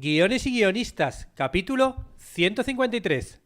Guiones y guionistas, capítulo 153.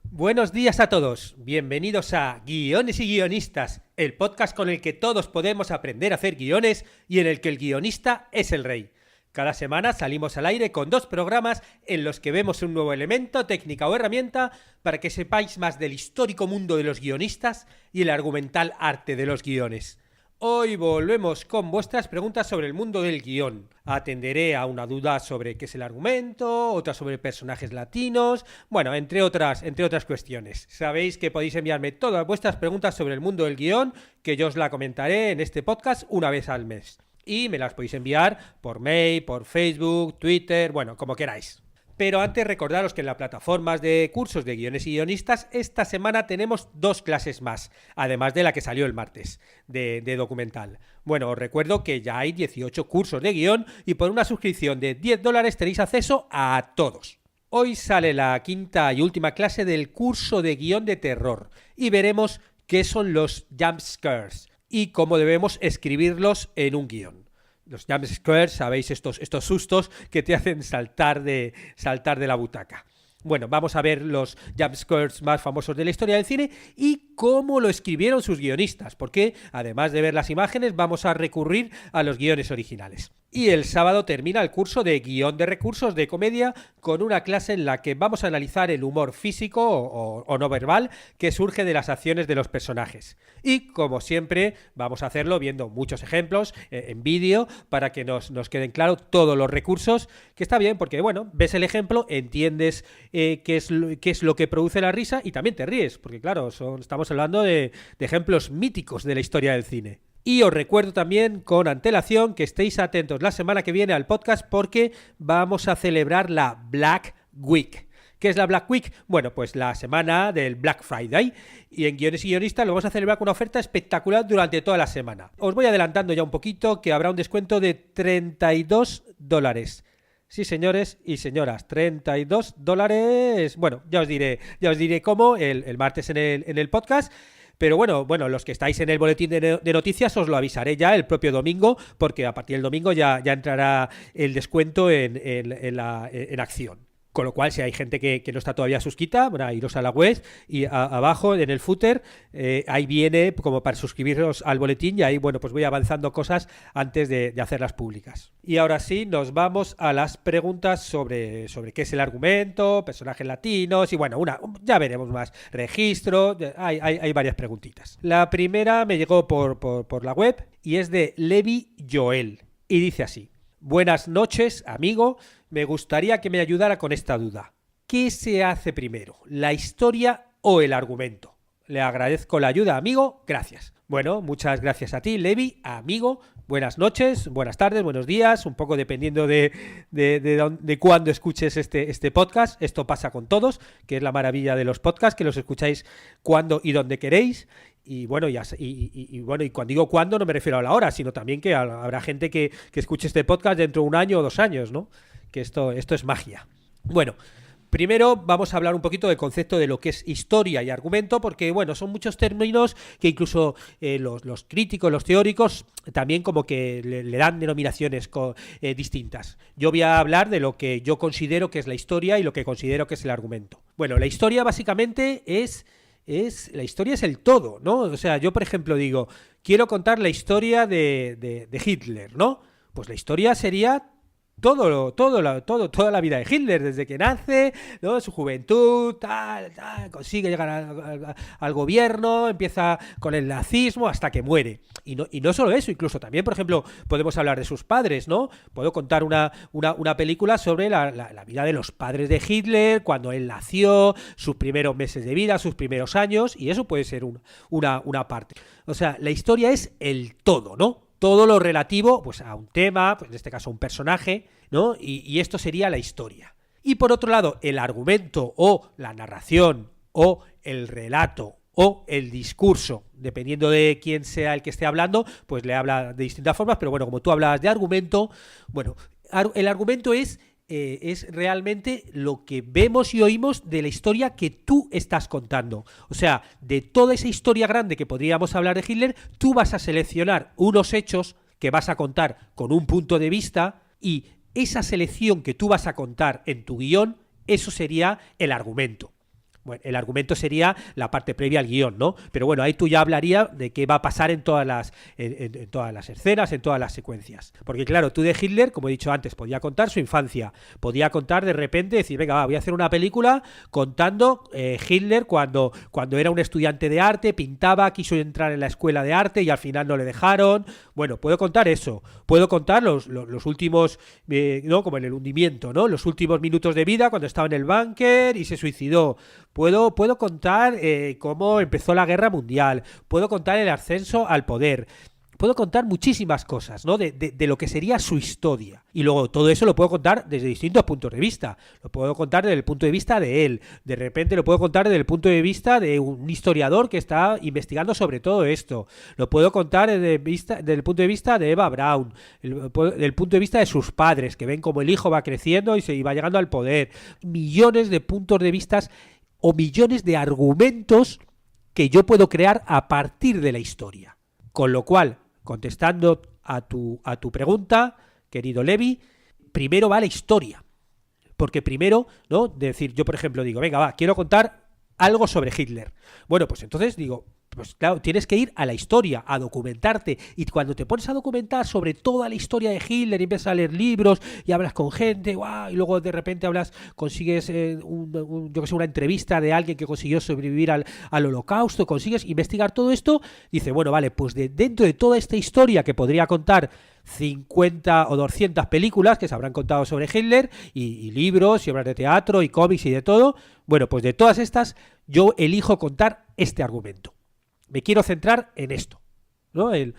Buenos días a todos, bienvenidos a Guiones y guionistas, el podcast con el que todos podemos aprender a hacer guiones y en el que el guionista es el rey. Cada semana salimos al aire con 2 programas en los que vemos un nuevo elemento, técnica o herramienta para que sepáis más del histórico mundo de los guionistas y el argumental arte de los guiones. Hoy volvemos con vuestras preguntas sobre el mundo del guión. Atenderé a una duda sobre qué es el argumento, otra sobre personajes latinos, bueno, entre otras cuestiones. Sabéis que podéis enviarme todas vuestras preguntas sobre el mundo del guión, que yo os la comentaré en este podcast una vez al mes. Y me las podéis enviar por mail, por Facebook, Twitter, bueno, como queráis. Pero antes recordaros que en las plataformas de cursos de guiones y guionistas esta semana tenemos 2 clases más, además de la que salió el martes, de documental. Bueno, os recuerdo que ya hay 18 cursos de guión y por una suscripción de $10 tenéis acceso a todos. Hoy sale la 5ª y última clase del curso de guión de terror y veremos qué son los jump scares y cómo debemos escribirlos en un guión. Los jump scares, sabéis, estos sustos que te hacen saltar de la butaca. Bueno, vamos a ver los jump scares más famosos de la historia del cine y cómo lo escribieron sus guionistas, porque además de ver las imágenes vamos a recurrir a los guiones originales. Y el sábado termina el curso de guión de recursos de comedia con una clase en la que vamos a analizar el humor físico o no verbal que surge de las acciones de los personajes. Y como siempre vamos a hacerlo viendo muchos ejemplos en vídeo para que nos queden claros todos los recursos, que está bien porque, bueno, ves el ejemplo, entiendes qué es lo que produce la risa y también te ríes, porque claro, estamos hablando de ejemplos míticos de la historia del cine. Y os recuerdo también con antelación que estéis atentos la semana que viene al podcast porque vamos a celebrar la Black Week. ¿Qué es la Black Week? Bueno, pues la semana del Black Friday. Y en Guiones y Guionistas lo vamos a celebrar con una oferta espectacular durante toda la semana. Os voy adelantando ya un poquito que habrá un descuento de $32. Sí, señores y señoras, $32. Bueno, ya os diré cómo el martes en el podcast. Pero bueno, los que estáis en el boletín de noticias os lo avisaré ya el propio domingo, porque a partir del domingo ya entrará el descuento en acción. Con lo cual, si hay gente que no está todavía suscrita, bueno, iros a la web y abajo en el footer, ahí viene como para suscribiros al boletín y ahí, bueno, pues voy avanzando cosas antes de hacerlas públicas. Y ahora sí, nos vamos a las preguntas sobre qué es el argumento, personajes latinos y bueno, ya veremos más, registro, hay varias preguntitas. La primera me llegó por la web y es de Levi Joel y dice así: buenas noches, amigo. Me gustaría que me ayudara con esta duda. ¿Qué se hace primero, la historia o el argumento? Le agradezco la ayuda, amigo. Gracias. Bueno, muchas gracias a ti, Levi, amigo. Buenas noches, buenas tardes, buenos días, un poco dependiendo de cuándo escuches este podcast. Esto pasa con todos, que es la maravilla de los podcasts, que los escucháis cuando y donde queréis. Y bueno, y cuando digo cuándo no me refiero a la hora, sino también que habrá gente que escuche este podcast dentro de 1 año o 2 años, ¿no? Que esto es magia. Bueno, primero vamos a hablar un poquito del concepto de lo que es historia y argumento, porque bueno, son muchos términos que incluso los críticos, los teóricos, también como que le dan denominaciones distintas. Yo voy a hablar de lo que yo considero que es la historia y lo que considero que es el argumento. Bueno, la historia básicamente es el todo, ¿no? O sea, yo por ejemplo digo, quiero contar la historia de Hitler, ¿no? Pues la historia sería toda la vida de Hitler, desde que nace, ¿no? Su juventud, consigue llegar al gobierno, empieza con el nazismo hasta que muere. Y no solo eso, incluso también, por ejemplo, podemos hablar de sus padres, ¿no? Puedo contar una película sobre la vida de los padres de Hitler, cuando él nació, sus primeros meses de vida, sus primeros años, y eso puede ser una parte. O sea, la historia es el todo, ¿no? Todo lo relativo pues a un tema, pues en este caso a un personaje, ¿no? Y esto sería la historia. Y por otro lado, el argumento o la narración o el relato o el discurso, dependiendo de quién sea el que esté hablando, pues le habla de distintas formas, pero bueno, como tú hablabas de argumento, bueno, el argumento es es realmente lo que vemos y oímos de la historia que tú estás contando. O sea, de toda esa historia grande que podríamos hablar de Hitler, tú vas a seleccionar unos hechos que vas a contar con un punto de vista, y esa selección que tú vas a contar en tu guión, eso sería el argumento. Bueno, el argumento sería la parte previa al guión, ¿no? Pero bueno, ahí tú ya hablarías de qué va a pasar en todas las escenas, en todas las secuencias. Porque claro, tú de Hitler, como he dicho antes, podía contar su infancia, podía contar de repente, decir, venga, voy a hacer una película contando Hitler cuando era un estudiante de arte, pintaba, quiso entrar en la escuela de arte y al final no le dejaron. Bueno, puedo contar eso, puedo contar los últimos, ¿no? Como en el hundimiento, ¿no? Los últimos minutos de vida cuando estaba en el búnker y se suicidó. Puedo contar cómo empezó la guerra mundial, puedo contar el ascenso al poder, puedo contar muchísimas cosas, ¿no? De lo que sería su historia. Y luego todo eso lo puedo contar desde distintos puntos de vista. Lo puedo contar desde el punto de vista de él. De repente lo puedo contar desde el punto de vista de un historiador que está investigando sobre todo esto. Lo puedo contar desde el punto de vista de Eva Braun, del punto de vista de sus padres, que ven cómo el hijo va creciendo y se va llegando al poder. Millones de puntos de vista o millones de argumentos que yo puedo crear a partir de la historia. Con lo cual, contestando a tu pregunta, querido Levi, primero va la historia. Porque primero, ¿no? Decir, yo por ejemplo digo, venga, quiero contar algo sobre Hitler. Bueno, pues entonces digo, pues claro, tienes que ir a la historia, a documentarte, y cuando te pones a documentar sobre toda la historia de Hitler y empiezas a leer libros y hablas con gente, ¡guau! Y luego de repente consigues una entrevista de alguien que consiguió sobrevivir al Holocausto, consigues investigar todo esto, dice, bueno, vale, pues dentro de toda esta historia que podría contar 50 o 200 películas que se habrán contado sobre Hitler, y libros y obras de teatro y cómics y de todo, bueno, pues de todas estas yo elijo contar este argumento. Me quiero centrar en esto, ¿no? El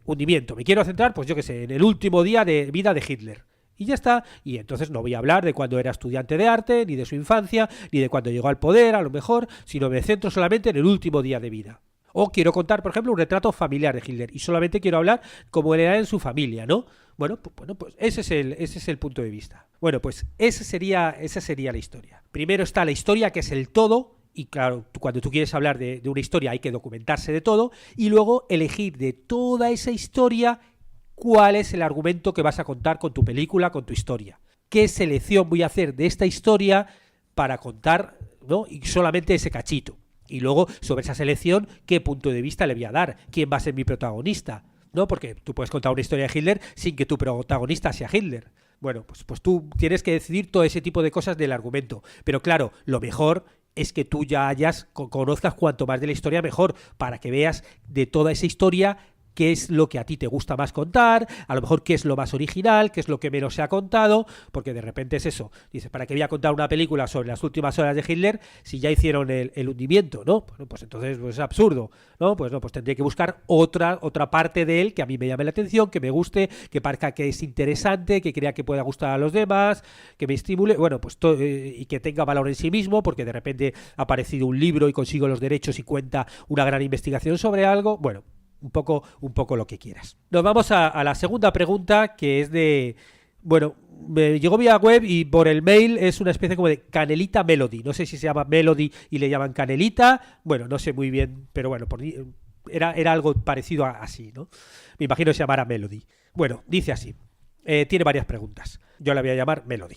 hundimiento. Me quiero centrar, pues yo qué sé, en el último día de vida de Hitler. Y ya está. Y entonces no voy a hablar de cuando era estudiante de arte, ni de su infancia, ni de cuando llegó al poder, a lo mejor, sino me centro solamente en el último día de vida. O quiero contar, por ejemplo, un retrato familiar de Hitler y solamente quiero hablar cómo era en su familia, ¿no? Bueno, pues ese es el punto de vista. Bueno, pues esa sería la historia. Primero está la historia, que es el todo. Y claro, cuando tú quieres hablar de una historia hay que documentarse de todo y luego elegir de toda esa historia cuál es el argumento que vas a contar con tu película, con tu historia. ¿Qué selección voy a hacer de esta historia para contar, ¿no? Y solamente ese cachito? Y luego, sobre esa selección, ¿qué punto de vista le voy a dar? ¿Quién va a ser mi protagonista? ¿No? Porque tú puedes contar una historia de Hitler sin que tu protagonista sea Hitler. Bueno, pues tú tienes que decidir todo ese tipo de cosas del argumento. Pero claro, lo mejor es que tú ya conozcas cuanto más de la historia mejor, para que veas de toda esa historia qué es lo que a ti te gusta más contar, a lo mejor qué es lo más original, qué es lo que menos se ha contado, porque de repente es eso. Dices, ¿para qué voy a contar una película sobre las últimas horas de Hitler si ya hicieron el hundimiento, ¿no? Bueno, pues entonces pues es absurdo, ¿no? Pues tendría que buscar otra parte de él que a mí me llame la atención, que me guste, que parezca que es interesante, que crea que pueda gustar a los demás, que me estimule, bueno, pues y que tenga valor en sí mismo, porque de repente ha aparecido un libro y consigo los derechos y cuenta una gran investigación sobre algo. Bueno, un poco lo que quieras. Nos vamos a la segunda pregunta, que es de... Bueno, me llegó vía web y por el mail es una especie como de Canelita Melody. No sé si se llama Melody y le llaman Canelita. Bueno, no sé muy bien, pero bueno, era algo parecido así, ¿no? Me imagino que se llamara Melody. Bueno, dice así. Tiene varias preguntas. Yo la voy a llamar Melody.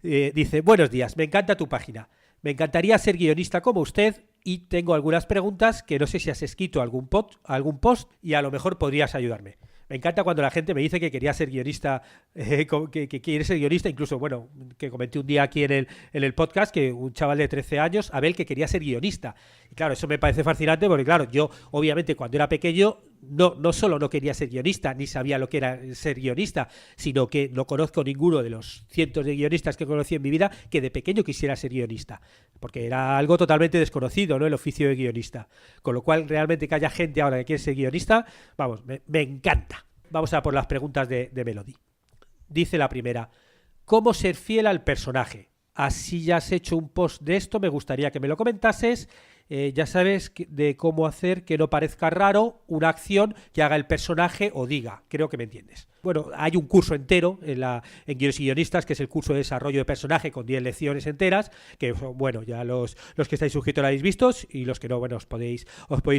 Dice, buenos días, me encanta tu página. Me encantaría ser guionista como usted y tengo algunas preguntas que no sé si has escrito algún post y a lo mejor podrías ayudarme. Me encanta cuando la gente me dice que quería ser guionista, que quiere ser guionista, incluso, bueno, que comenté un día aquí en el podcast que un chaval de 13 años, Abel, que quería ser guionista. Y claro, eso me parece fascinante porque, claro, yo obviamente cuando era pequeño no solo no quería ser guionista, ni sabía lo que era ser guionista, sino que no conozco ninguno de los cientos de guionistas que conocí en mi vida que de pequeño quisiera ser guionista, porque era algo totalmente desconocido, ¿no? El oficio de guionista. Con lo cual, realmente que haya gente ahora que quiere ser guionista, vamos, me encanta. Vamos a por las preguntas de Melody. Dice la primera, ¿cómo ser fiel al personaje? Así ya has hecho un post de esto, me gustaría que me lo comentases. ya sabes de cómo hacer que no parezca raro una acción que haga el personaje o diga. Creo que me entiendes. Bueno, hay un curso entero en Guiones y Guionistas, que es el curso de desarrollo de personaje con 10 lecciones enteras, que bueno, ya los que estáis suscritos lo habéis visto, y los que no, bueno, os podéis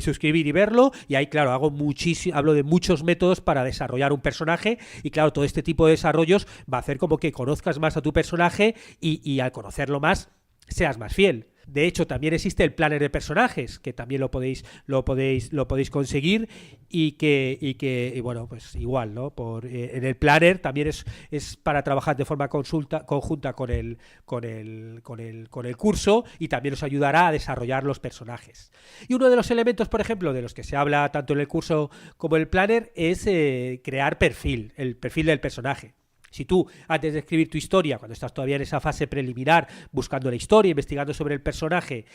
suscribir y verlo. Y ahí, claro, hablo de muchos métodos para desarrollar un personaje, y claro, todo este tipo de desarrollos va a hacer como que conozcas más a tu personaje y al conocerlo más seas más fiel. De hecho, también existe el planner de personajes, que también lo podéis conseguir, y bueno, pues igual, ¿no? En el planner también es para trabajar de forma conjunta con el curso, y también os ayudará a desarrollar los personajes. Y uno de los elementos, por ejemplo, de los que se habla tanto en el curso como en el planner es crear el perfil del personaje. Si tú, antes de escribir tu historia, cuando estás todavía en esa fase preliminar, buscando la historia, investigando sobre el personaje,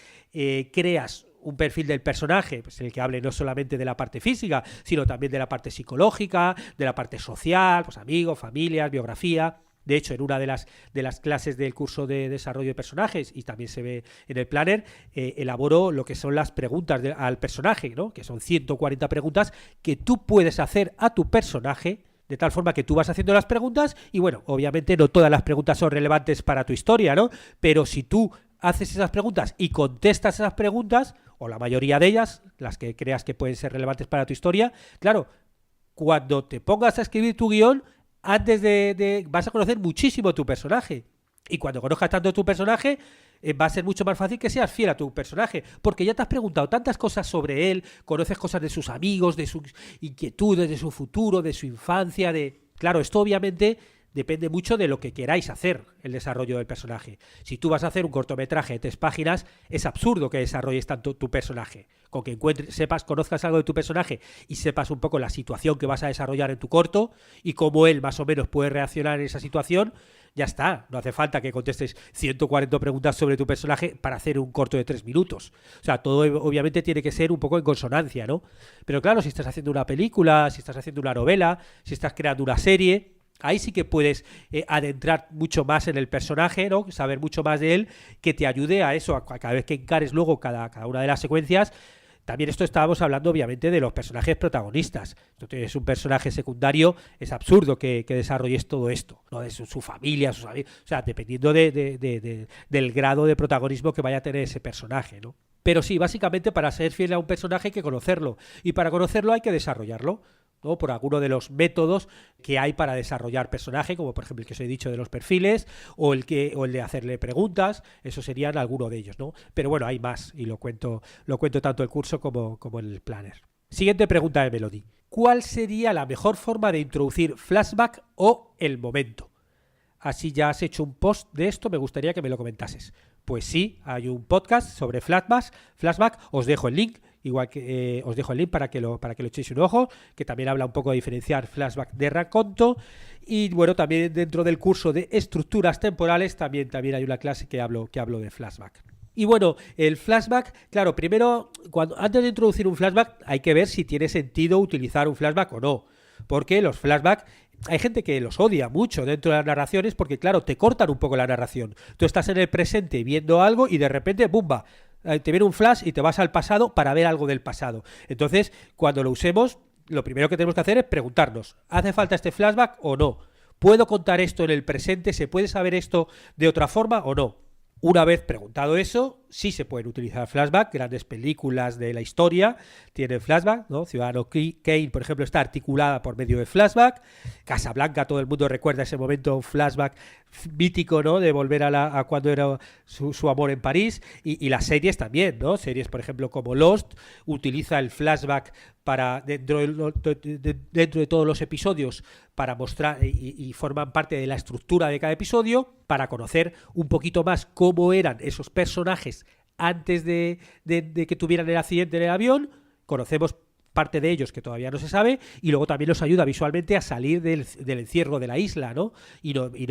creas un perfil del personaje, pues en el que hable no solamente de la parte física, sino también de la parte psicológica, de la parte social, pues amigos, familias, biografía. De hecho, en una de las clases del curso de desarrollo de personajes, y también se ve en el planner, elaboro lo que son las preguntas al personaje, ¿no? Que son 140 preguntas que tú puedes hacer a tu personaje, de tal forma que tú vas haciendo las preguntas y, bueno, obviamente no todas las preguntas son relevantes para tu historia, ¿no? Pero si tú haces esas preguntas y contestas esas preguntas, o la mayoría de ellas, las que creas que pueden ser relevantes para tu historia, claro, cuando te pongas a escribir tu guión, antes vas a conocer muchísimo tu personaje. Y cuando conozcas tanto tu personaje, va a ser mucho más fácil que seas fiel a tu personaje, porque ya te has preguntado tantas cosas sobre él, conoces cosas de sus amigos, de sus inquietudes, de su futuro, de su infancia, Claro, esto obviamente depende mucho de lo que queráis hacer, el desarrollo del personaje. Si tú vas a hacer un cortometraje de 3 páginas, es absurdo que desarrolles tanto tu personaje. Con que conozcas algo de tu personaje y sepas un poco la situación que vas a desarrollar en tu corto y cómo él más o menos puede reaccionar en esa situación, ya está. No hace falta que contestes 140 preguntas sobre tu personaje para hacer un corto de 3 minutos. O sea, todo obviamente tiene que ser un poco en consonancia, ¿no? Pero claro, si estás haciendo una película, si estás haciendo una novela, si estás creando una serie, ahí sí que puedes adentrar mucho más en el personaje, ¿no? Saber mucho más de él, que te ayude a eso, a cada vez que encares luego cada una de las secuencias. También esto estábamos hablando obviamente de los personajes protagonistas. Si tienes un personaje secundario, es absurdo que desarrolles todo esto, ¿no? De su familia, sus amigos, o sea, dependiendo del grado de protagonismo que vaya a tener ese personaje, ¿no? Pero sí, básicamente para ser fiel a un personaje hay que conocerlo, y para conocerlo hay que desarrollarlo, ¿no? Por alguno de los métodos que hay para desarrollar personaje, como por ejemplo el que os he dicho de los perfiles, o el de hacerle preguntas. Eso serían algunos de ellos, ¿no? Pero bueno, hay más, y lo cuento tanto el curso como en el planner. Siguiente pregunta de Melody. ¿Cuál sería la mejor forma de introducir flashback o el momento? Así ya has hecho un post de esto, me gustaría que me lo comentases. Pues sí, hay un podcast sobre flashback, os dejo el link. Igual que os dejo el link para que lo echéis un ojo, que también habla un poco de diferenciar flashback de raconto. Y bueno, también dentro del curso de estructuras temporales también hay una clase que hablo de flashback. Y bueno, el flashback, claro, primero, antes de introducir un flashback, hay que ver si tiene sentido utilizar un flashback o no. Porque los flashbacks, hay gente que los odia mucho dentro de las narraciones, porque claro, te cortan un poco la narración. Tú estás en el presente viendo algo y de repente, ¡bumba!, te viene un flash y te vas al pasado para ver algo del pasado. Entonces, cuando lo usemos, lo primero que tenemos que hacer es preguntarnos, ¿hace falta este flashback o no? ¿Puedo contar esto en el presente? ¿Se puede saber esto de otra forma o no? Una vez preguntado eso, sí se pueden utilizar flashback. Grandes películas de la historia tienen flashback, ¿no? Ciudadano Kane, por ejemplo, está articulada por medio de flashback. Casablanca, todo el mundo recuerda ese momento, un flashback mítico, ¿no? De volver a cuando era su amor en París. Y las series también, ¿no? Series, por ejemplo, como Lost, utiliza el flashback para dentro de todos los episodios para mostrar y forman parte de la estructura de cada episodio, para conocer un poquito más cómo eran esos personajes antes de que tuvieran el accidente en el avión. Conocemos parte de ellos que todavía no se sabe, y luego también nos ayuda visualmente a salir del encierro de la isla, ¿no?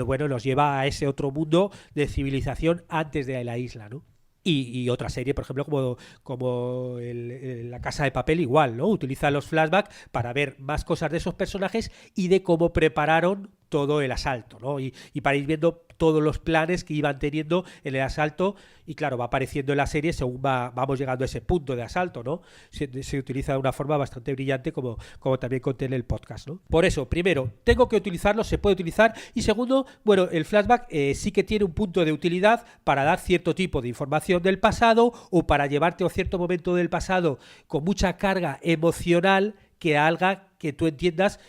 Bueno, nos lleva a ese otro mundo de civilización antes de la isla, ¿no? Y otra serie, por ejemplo, como La Casa de Papel, igual, ¿no? Utiliza los flashbacks para ver más cosas de esos personajes y de cómo prepararon todo el asalto, ¿no? Y para ir viendo todos los planes que iban teniendo en el asalto, y claro, va apareciendo en la serie según vamos llegando a ese punto de asalto, ¿no? Se utiliza de una forma bastante brillante, como también conté en el podcast, ¿no? Por eso, primero, tengo que utilizarlo, se puede utilizar, y segundo, bueno, el flashback sí que tiene un punto de utilidad para dar cierto tipo de información del pasado o para llevarte a cierto momento del pasado con mucha carga emocional que haga que tú entiendas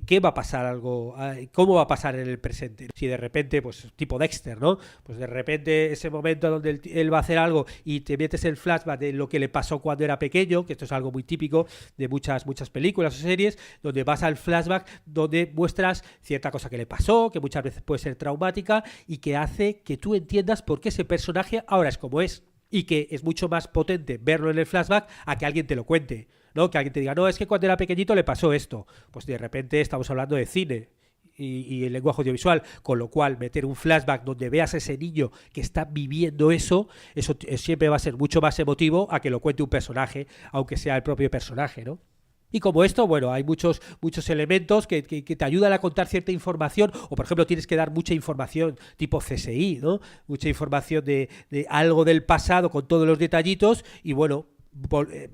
qué va a pasar cómo va a pasar en el presente. Si de repente, pues tipo Dexter, ¿no? Pues de repente ese momento donde él va a hacer algo y te metes el flashback de lo que le pasó cuando era pequeño, que esto es algo muy típico de muchas películas o series, donde vas al flashback donde muestras cierta cosa que le pasó, que muchas veces puede ser traumática y que hace que tú entiendas por qué ese personaje ahora es como es. Y que es mucho más potente verlo en el flashback a que alguien te lo cuente, ¿no? Que alguien te diga, no, es que cuando era pequeñito le pasó esto. Pues de repente estamos hablando de cine y el lenguaje audiovisual, con lo cual meter un flashback donde veas a ese niño que está viviendo eso siempre va a ser mucho más emotivo a que lo cuente un personaje, aunque sea el propio personaje, ¿no? Y como esto, bueno, hay muchos elementos que te ayudan a contar cierta información, o por ejemplo tienes que dar mucha información tipo CSI, ¿no? Mucha información de algo del pasado con todos los detallitos y bueno,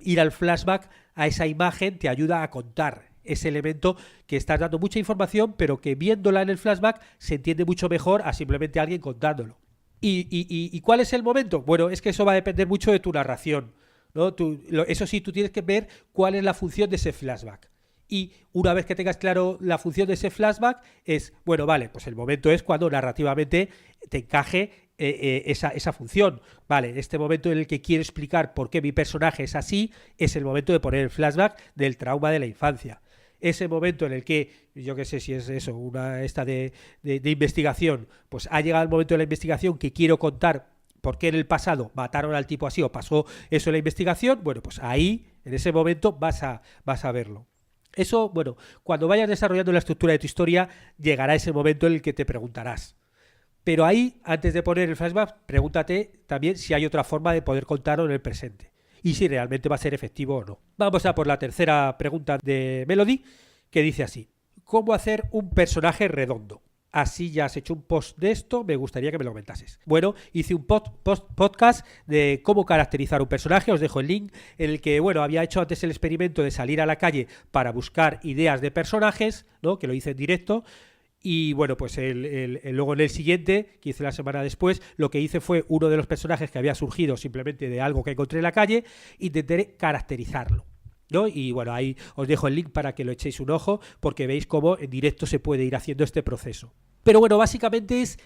ir al flashback a esa imagen te ayuda a contar ese elemento que estás dando mucha información, pero que viéndola en el flashback se entiende mucho mejor a simplemente alguien contándolo. ¿Y cuál es el momento? Bueno, es que eso va a depender mucho de tu narración, ¿no? Eso sí, tú tienes que ver cuál es la función de ese flashback. Y una vez que tengas claro la función de ese flashback, es, bueno, vale, pues el momento es cuando narrativamente te encaje esa función. Vale, este momento en el que quiero explicar por qué mi personaje es así, es el momento de poner el flashback del trauma de la infancia. Ese momento en el que, yo qué sé si es eso, de investigación, pues ha llegado el momento de la investigación que quiero contar por qué en el pasado mataron al tipo así o pasó eso en la investigación, bueno, pues ahí, en ese momento, vas a verlo. Eso, bueno, cuando vayas desarrollando la estructura de tu historia, llegará ese momento en el que te preguntarás. Pero ahí, antes de poner el flashback, pregúntate también si hay otra forma de poder contarlo en el presente y si realmente va a ser efectivo o no. Vamos a por la tercera pregunta de Melody, que dice así: ¿cómo hacer un personaje redondo? Así ya has hecho un post de esto, me gustaría que me lo comentases. Bueno, hice un podcast de cómo caracterizar un personaje, os dejo el link, en el que, bueno, había hecho antes el experimento de salir a la calle para buscar ideas de personajes, ¿no? Que lo hice en directo. Y bueno, pues luego en el siguiente, que hice la semana después, lo que hice fue uno de los personajes que había surgido simplemente de algo que encontré en la calle, intenté caracterizarlo, ¿no? Y bueno, ahí os dejo el link para que lo echéis un ojo, porque veis cómo en directo se puede ir haciendo este proceso. Pero bueno, básicamente es,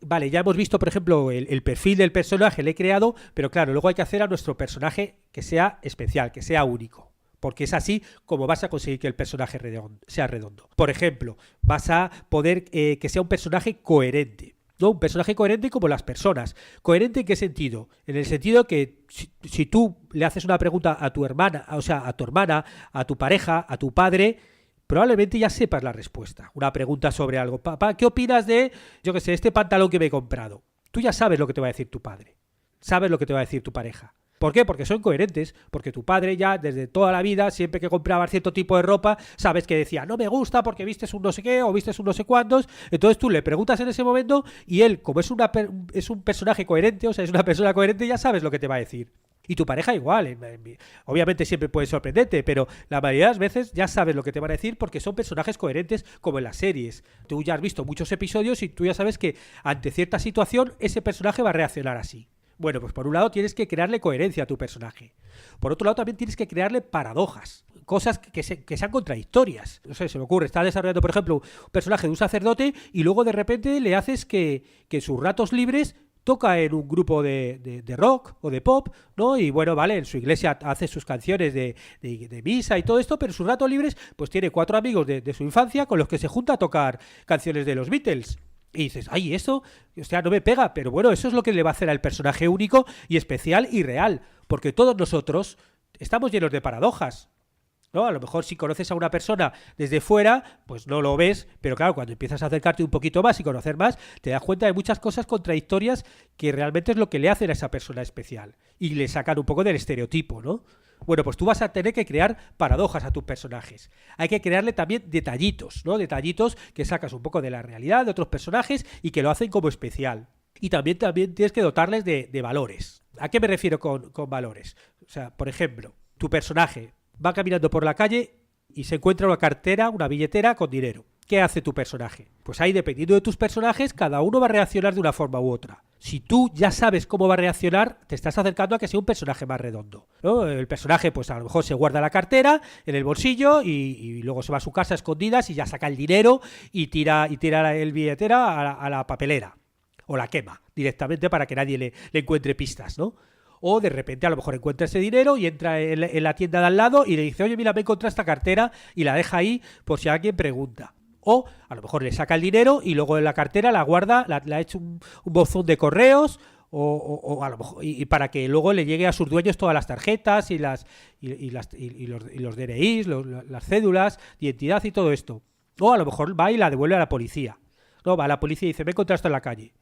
vale, ya hemos visto, por ejemplo, el perfil del personaje, le he creado, pero claro, luego hay que hacer a nuestro personaje que sea especial, que sea único. Porque es así como vas a conseguir que el personaje sea redondo. Por ejemplo, vas a poder que sea un personaje coherente, ¿no? Un personaje coherente como las personas. ¿Coherente en qué sentido? En el sentido que si tú le haces una pregunta a tu hermana, o sea, a tu hermana, a tu pareja, a tu padre, probablemente ya sepas la respuesta. Una pregunta sobre algo. Papá, ¿qué opinas de, yo qué sé, este pantalón que me he comprado? Tú ya sabes lo que te va a decir tu padre. Sabes lo que te va a decir tu pareja. ¿Por qué? Porque son coherentes, porque tu padre ya desde toda la vida, siempre que compraba cierto tipo de ropa, sabes que decía, no me gusta porque vistes un no sé qué o vistes un no sé cuántos, entonces tú le preguntas en ese momento y él, como es un personaje coherente, o sea, es una persona coherente, ya sabes lo que te va a decir. Y tu pareja igual, obviamente siempre puede sorprenderte, pero la mayoría de las veces ya sabes lo que te van a decir porque son personajes coherentes como en las series. Tú ya has visto muchos episodios y tú ya sabes que ante cierta situación ese personaje va a reaccionar así. Bueno, pues por un lado tienes que crearle coherencia a tu personaje. Por otro lado también tienes que crearle paradojas, cosas que sean contradictorias. No sé, se me ocurre, está desarrollando, por ejemplo, un personaje de un sacerdote y luego de repente le haces que en sus ratos libres toca en un grupo de rock o de pop, ¿no? Y bueno, vale, en su iglesia hace sus canciones de misa y todo esto, pero en sus ratos libres pues tiene 4 amigos de su infancia con los que se junta a tocar canciones de los Beatles. Y dices, ay, eso, o sea, no me pega, pero bueno, eso es lo que le va a hacer al personaje único y especial y real, porque todos nosotros estamos llenos de paradojas, ¿no? A lo mejor si conoces a una persona desde fuera, pues no lo ves, pero claro, cuando empiezas a acercarte un poquito más y conocer más, te das cuenta de muchas cosas contradictorias que realmente es lo que le hacen a esa persona especial y le sacan un poco del estereotipo, ¿no? Bueno, pues tú vas a tener que crear paradojas a tus personajes. Hay que crearle también detallitos, ¿no? Detallitos que sacas un poco de la realidad de otros personajes y que lo hacen como especial. Y también tienes que dotarles de valores. ¿A qué me refiero con valores? O sea, por ejemplo, tu personaje va caminando por la calle y se encuentra una cartera, una billetera con dinero. ¿Qué hace tu personaje? Pues ahí, dependiendo de tus personajes, cada uno va a reaccionar de una forma u otra. Si tú ya sabes cómo va a reaccionar, te estás acercando a que sea un personaje más redondo, ¿no? El personaje, pues a lo mejor se guarda la cartera en el bolsillo y luego se va a su casa a escondidas y ya saca el dinero y tira el billetera a la papelera. O la quema directamente para que nadie le encuentre pistas, ¿no? O de repente a lo mejor encuentra ese dinero y entra en la tienda de al lado y le dice, oye, mira, me he encontrado esta cartera, y la deja ahí por si alguien pregunta. O a lo mejor le saca el dinero y luego en la cartera la guarda, le ha hecho un buzón de correos, o a lo mejor, y para que luego le llegue a sus dueños todas las tarjetas y los DNIs, las cédulas de identidad y todo esto. O a lo mejor va y la devuelve a la policía. No, va a la policía y dice, me he encontrado esto en la calle.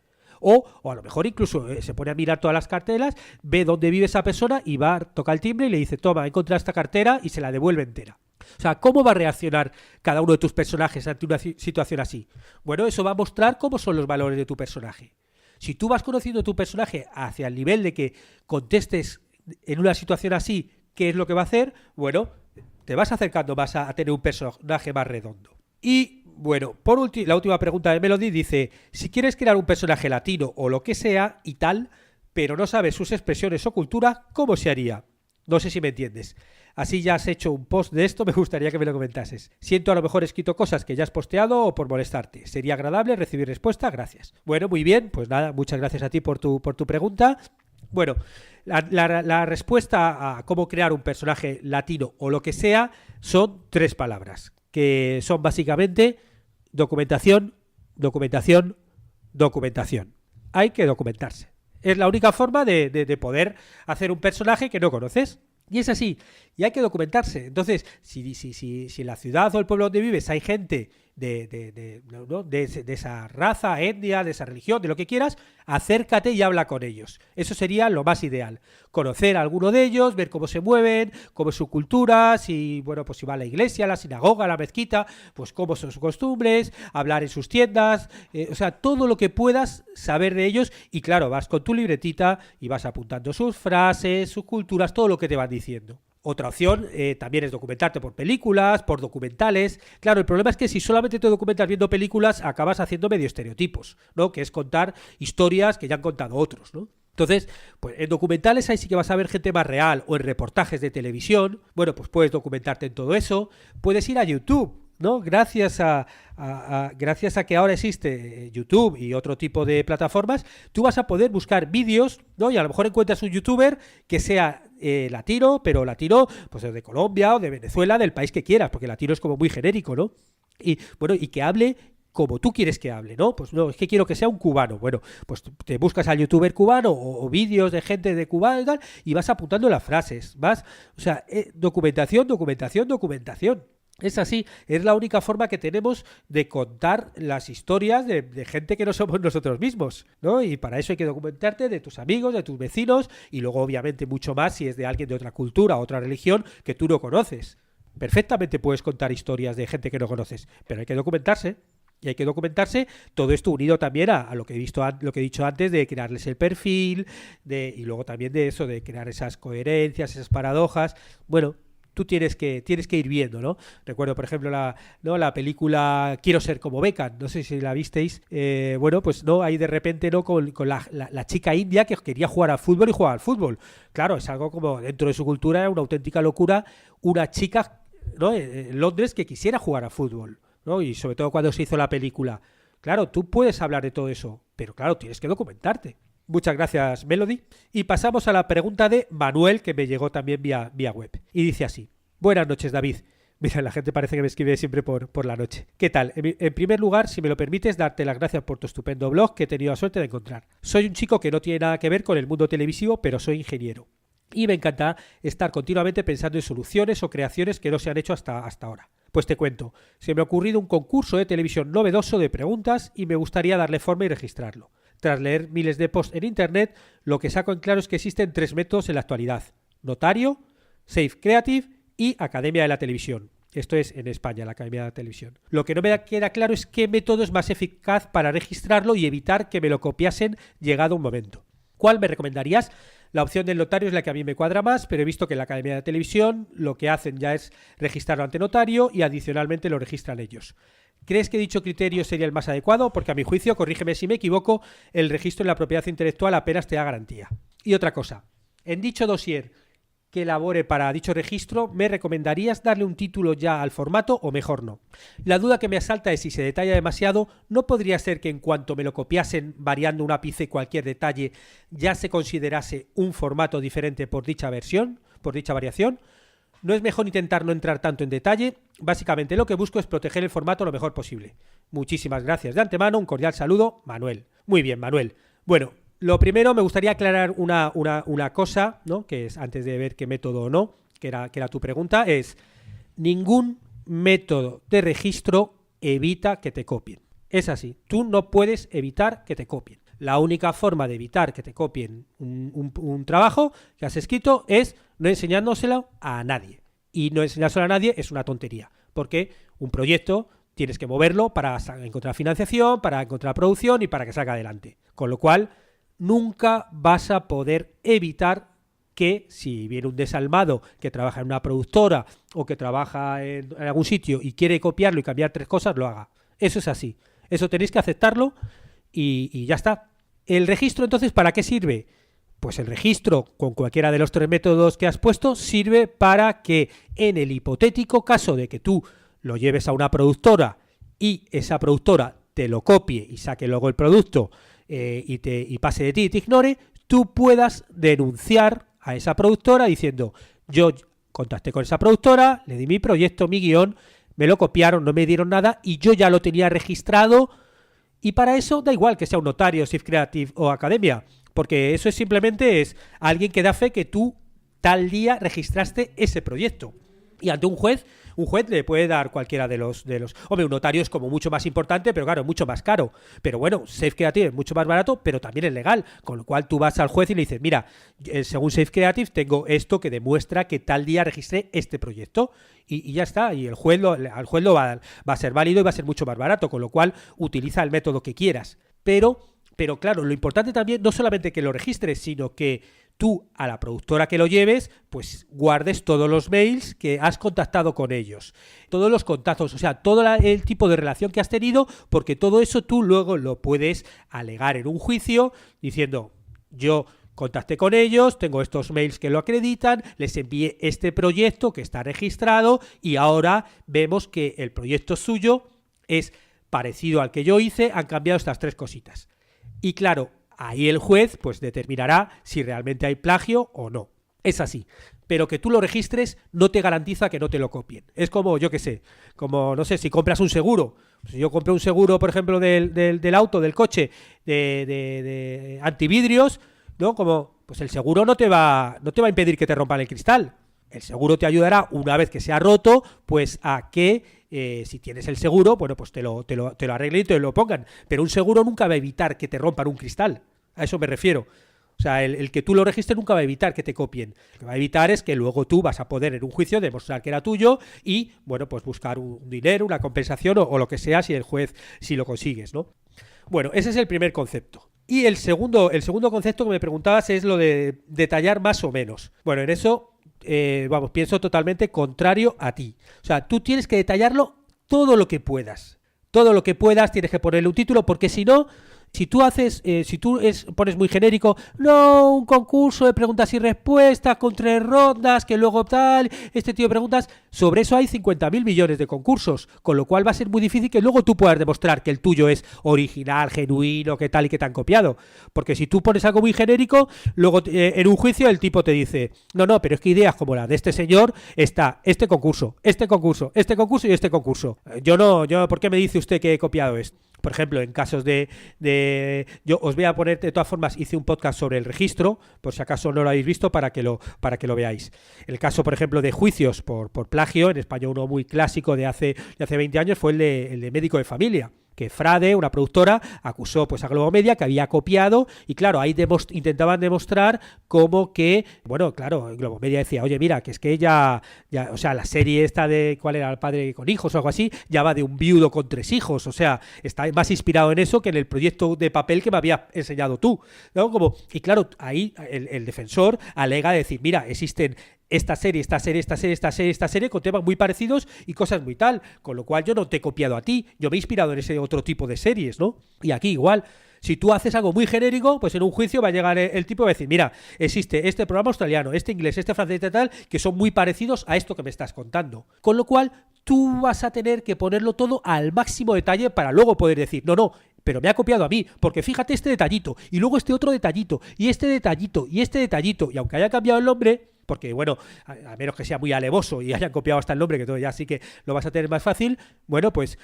O a lo mejor incluso se pone a mirar todas las carteras, ve dónde vive esa persona y va, toca el timbre y le dice, toma, he encontrado esta cartera, y se la devuelve entera. O sea, ¿cómo va a reaccionar cada uno de tus personajes ante una situación así? Bueno, eso va a mostrar cómo son los valores de tu personaje. Si tú vas conociendo tu personaje hacia el nivel de que contestes en una situación así qué es lo que va a hacer, bueno, te vas acercando más a tener un personaje más redondo. Y bueno, la última pregunta de Melody dice, si quieres crear un personaje latino o lo que sea y tal, pero no sabes sus expresiones o cultura, ¿cómo se haría? No sé si me entiendes. Así ya has hecho un post de esto, me gustaría que me lo comentases. Siento a lo mejor escrito cosas que ya has posteado o por molestarte. Sería agradable recibir respuesta, gracias. Bueno, muy bien, pues nada, muchas gracias a ti por tu pregunta. Bueno, la respuesta a cómo crear un personaje latino o lo que sea son 3 palabras, que son básicamente documentación, documentación, documentación. Hay que documentarse. Es la única forma de poder hacer un personaje que no conoces. Y es así, y hay que documentarse. Entonces, si en la ciudad o el pueblo donde vives hay gente de esa raza, etnia, de esa religión, de lo que quieras, acércate y habla con ellos. Eso sería lo más ideal. Conocer a alguno de ellos, ver cómo se mueven, cómo es su cultura, si va a la iglesia, a la sinagoga, a la mezquita, pues cómo son sus costumbres, hablar en sus tiendas, o sea, todo lo que puedas saber de ellos. Y claro, vas con tu libretita y vas apuntando sus frases, sus culturas, todo lo que te van diciendo. Otra opción también es documentarte por películas, por documentales. Claro, el problema es que si solamente te documentas viendo películas, acabas haciendo medio estereotipos, ¿no? Que es contar historias que ya han contado otros, ¿no? Entonces, pues en documentales ahí sí que vas a ver gente más real, o en reportajes de televisión. Bueno, pues puedes documentarte en todo eso. Puedes ir a YouTube, ¿no? Gracias a que ahora existe YouTube y otro tipo de plataformas, tú vas a poder buscar vídeos, ¿no? Y a lo mejor encuentras un youtuber que sea latino, pero latino pues de Colombia o de Venezuela, del país que quieras, porque latino es como muy genérico, ¿no? Y bueno, y que hable como tú quieres que hable, ¿no? Pues no, es que quiero que sea un cubano. Bueno, pues te buscas al youtuber cubano o vídeos de gente de Cuba y tal, y vas apuntando las frases, o sea, documentación, documentación, documentación. Es así, es la única forma que tenemos de contar las historias de gente que no somos nosotros mismos, ¿no? Y para eso hay que documentarte de tus amigos, de tus vecinos, y luego obviamente mucho más si es de alguien de otra cultura, otra religión que tú no conoces. Perfectamente puedes contar historias de gente que no conoces, pero hay que documentarse. Y hay que documentarse, todo esto unido también a lo que he dicho antes, de crearles el perfil, y luego también de eso, de crear esas coherencias, esas paradojas. Bueno, tú tienes que ir viendo, ¿no? Recuerdo, por ejemplo, la película Quiero ser como Beckham, no sé si la visteis. Bueno, pues no, ahí de repente, ¿no? Con la chica india que quería jugar al fútbol y jugaba al fútbol. Claro, es algo como dentro de su cultura, era una auténtica locura, una chica, ¿no? En Londres que quisiera jugar al fútbol, ¿no? Y sobre todo cuando se hizo la película. Claro, tú puedes hablar de todo eso, pero claro, tienes que documentarte. Muchas gracias, Melody. Y pasamos a la pregunta de Manuel, que me llegó también vía web. Y dice así: buenas noches, David. Mira, la gente parece que me escribe siempre por la noche. ¿Qué tal? En primer lugar, si me lo permites, darte las gracias por tu estupendo blog que he tenido la suerte de encontrar. Soy un chico que no tiene nada que ver con el mundo televisivo, pero soy ingeniero. Y me encanta estar continuamente pensando en soluciones o creaciones que no se han hecho hasta ahora. Pues te cuento, se me ha ocurrido un concurso de televisión novedoso de preguntas y me gustaría darle forma y registrarlo. Tras leer miles de posts en internet, lo que saco en claro es que existen 3 métodos en la actualidad: notario, Safe Creative y Academia de la Televisión. Esto es en España, la Academia de la Televisión. Lo que no me queda claro es qué método es más eficaz para registrarlo y evitar que me lo copiasen llegado un momento. ¿Cuál me recomendarías? La opción del notario es la que a mí me cuadra más, pero he visto que en la Academia de la Televisión lo que hacen ya es registrarlo ante notario y adicionalmente lo registran ellos. ¿Crees que dicho criterio sería el más adecuado? Porque a mi juicio, corrígeme si me equivoco, el registro en la propiedad intelectual apenas te da garantía. Y otra cosa, en dicho dossier que elabore para dicho registro, ¿me recomendarías darle un título ya al formato o mejor no? La duda que me asalta es si se detalla demasiado, ¿no podría ser que en cuanto me lo copiasen variando un ápice cualquier detalle ya se considerase un formato diferente por dicha versión, por dicha variación? ¿No es mejor intentar no entrar tanto en detalle? Básicamente lo que busco es proteger el formato lo mejor posible. Muchísimas gracias de antemano, un cordial saludo, Manuel. Muy bien, Manuel. Bueno, lo primero me gustaría aclarar una cosa, ¿no? Que es antes de ver qué método o no, que era tu pregunta, es ningún método de registro evita que te copien. Es así, tú no puedes evitar que te copien. La única forma de evitar que te copien un trabajo que has escrito es no enseñándoselo a nadie. Y no enseñárselo a nadie es una tontería, porque un proyecto tienes que moverlo para encontrar financiación, para encontrar producción y para que salga adelante. Con lo cual, nunca vas a poder evitar que si viene un desalmado que trabaja en una productora o que trabaja en algún sitio y quiere copiarlo y cambiar 3 cosas, lo haga. Eso es así. Eso tenéis que aceptarlo y ya está. ¿El registro entonces para qué sirve? Pues el registro con cualquiera de los 3 métodos que has puesto sirve para que en el hipotético caso de que tú lo lleves a una productora y esa productora te lo copie y saque luego el producto y pase de ti y te ignore, tú puedas denunciar a esa productora diciendo yo contacté con esa productora, le di mi proyecto, mi guión, me lo copiaron, no me dieron nada y yo ya lo tenía registrado y para eso da igual que sea un notario, Safe Creative o Academia, porque eso es simplemente alguien que da fe que tú tal día registraste ese proyecto. Y ante un juez le puede dar cualquiera de los... Hombre, un notario es como mucho más importante, pero claro, mucho más caro. Pero bueno, Safe Creative es mucho más barato, pero también es legal. Con lo cual tú vas al juez y le dices, mira, según Safe Creative tengo esto que demuestra que tal día registré este proyecto. Y ya está. Y al juez lo va a ser válido y va a ser mucho más barato. Con lo cual utiliza el método que quieras. Pero claro, lo importante también no solamente que lo registres, sino que tú a la productora que lo lleves, pues guardes todos los mails que has contactado con ellos, todos los contactos, o sea, todo el tipo de relación que has tenido, porque todo eso tú luego lo puedes alegar en un juicio diciendo, yo contacté con ellos, tengo estos mails que lo acreditan, les envié este proyecto que está registrado y ahora vemos que el proyecto suyo es parecido al que yo hice, han cambiado estas 3 cositas. Y claro, ahí el juez pues determinará si realmente hay plagio o no. Es así. Pero que tú lo registres no te garantiza que no te lo copien. Es como, yo qué sé, como, no sé, si compras un seguro. Si yo compré un seguro, por ejemplo, del auto, del coche, de antividrios, ¿no? Como, pues el seguro no te va a impedir que te rompan el cristal. El seguro te ayudará, una vez que se ha roto, pues a que si tienes el seguro, bueno, pues te lo arreglen y te lo pongan. Pero un seguro nunca va a evitar que te rompan un cristal. A eso me refiero. O sea, el que tú lo registres nunca va a evitar que te copien. Lo que va a evitar es que luego tú vas a poder en un juicio demostrar que era tuyo y, bueno, pues buscar un dinero, una compensación o lo que sea si el juez, si lo consigues, ¿no? Bueno, ese es el primer concepto. Y el segundo concepto que me preguntabas es lo de detallar más o menos. Bueno, en eso... pienso totalmente contrario a ti. O sea, tú tienes que detallarlo todo lo que puedas. Todo lo que puedas tienes que ponerle un título, porque si no, si tú pones muy genérico, no, un concurso de preguntas y respuestas con 3 rondas, que luego tal, este tipo de preguntas, sobre eso hay 50.000 millones de concursos, con lo cual va a ser muy difícil que luego tú puedas demostrar que el tuyo es original, genuino, que tal y que te han copiado. Porque si tú pones algo muy genérico, luego en un juicio el tipo te dice, no, pero es que ideas como la de este señor está este concurso y este concurso. ¿Por qué me dice usted que he copiado esto? Por ejemplo, en casos yo os voy a poner, de todas formas, hice un podcast sobre el registro, por si acaso no lo habéis visto, para que lo veáis. El caso, por ejemplo, de juicios por plagio, en España uno muy clásico de hace 20 años fue el de médico de familia, que Frade, una productora, acusó pues a Globomedia que había copiado y claro, ahí intentaban demostrar como que, bueno, claro, Globomedia decía, oye, mira, que es que ya, o sea, la serie esta de ¿cuál era? El padre con hijos o algo así, ya va de un viudo con 3 hijos, o sea, está más inspirado en eso que en el proyecto de papel que me habías enseñado tú, ¿no? Como, y claro, ahí el defensor alega de decir, mira, existen esta serie con temas muy parecidos y cosas muy tal, con lo cual yo no te he copiado a ti, yo me he inspirado en ese otro tipo de series, ¿no? Y aquí igual, si tú haces algo muy genérico, pues en un juicio va a llegar el tipo y va a decir, mira, existe este programa australiano, este inglés, este francés y tal, que son muy parecidos a esto que me estás contando. Con lo cual, tú vas a tener que ponerlo todo al máximo detalle para luego poder decir, no, pero me ha copiado a mí, porque fíjate este detallito, y luego este otro detallito, y este detallito, y este detallito, y aunque haya cambiado el nombre, porque bueno, a menos que sea muy alevoso y hayan copiado hasta el nombre, que todo ya sí que lo vas a tener más fácil, bueno, pues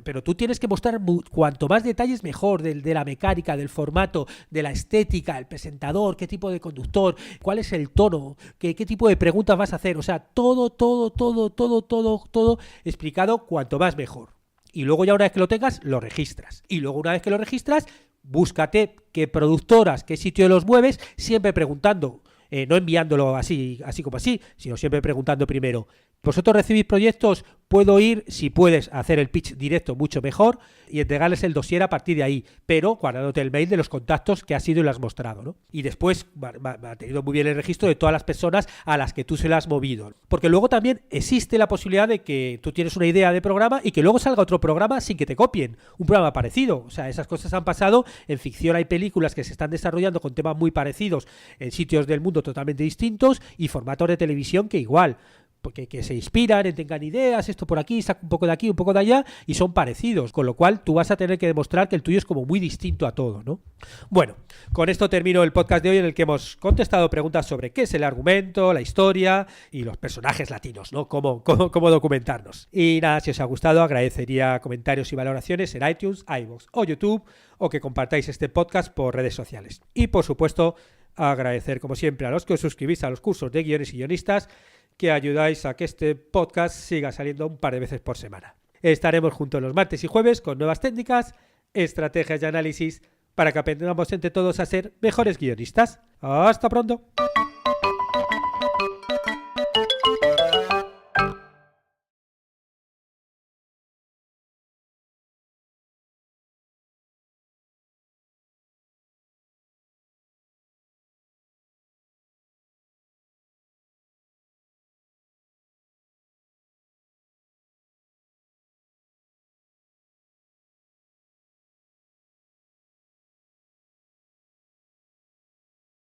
pero tú tienes que mostrar cuanto más detalles mejor de la mecánica, del formato, de la estética, el presentador, qué tipo de conductor, cuál es el tono, qué tipo de preguntas vas a hacer, o sea, todo explicado cuanto más mejor. Y luego ya una vez que lo tengas, lo registras. Y luego una vez que lo registras, búscate qué productoras, qué sitio los mueves, siempre preguntando, no enviándolo así como así, sino siempre preguntando primero, ¿vosotros recibís proyectos? Puedo ir, si puedes hacer el pitch directo mucho mejor y entregarles el dossier a partir de ahí, pero guardándote el mail de los contactos que has ido y lo has mostrado, ¿no? Y después ha tenido muy bien el registro de todas las personas a las que tú se las has movido. Porque luego también existe la posibilidad de que tú tienes una idea de programa y que luego salga otro programa sin que te copien, un programa parecido. O sea, esas cosas han pasado. En ficción hay películas que se están desarrollando con temas muy parecidos en sitios del mundo totalmente distintos y formatos de televisión que igual, porque que se inspiran, tengan ideas, esto por aquí, saca un poco de aquí, un poco de allá, y son parecidos, con lo cual tú vas a tener que demostrar que el tuyo es como muy distinto a todo, ¿no? Bueno, con esto termino el podcast de hoy en el que hemos contestado preguntas sobre qué es el argumento, la historia y los personajes latinos, ¿no? Cómo documentarnos. Y nada, si os ha gustado, agradecería comentarios y valoraciones en iTunes, iVoox o YouTube, o que compartáis este podcast por redes sociales. Y por supuesto, agradecer como siempre a los que os suscribís a los cursos de guiones y guionistas, que ayudáis a que este podcast siga saliendo un par de veces por semana. Estaremos juntos los martes y jueves con nuevas técnicas, estrategias y análisis para que aprendamos entre todos a ser mejores guionistas. ¡Hasta pronto!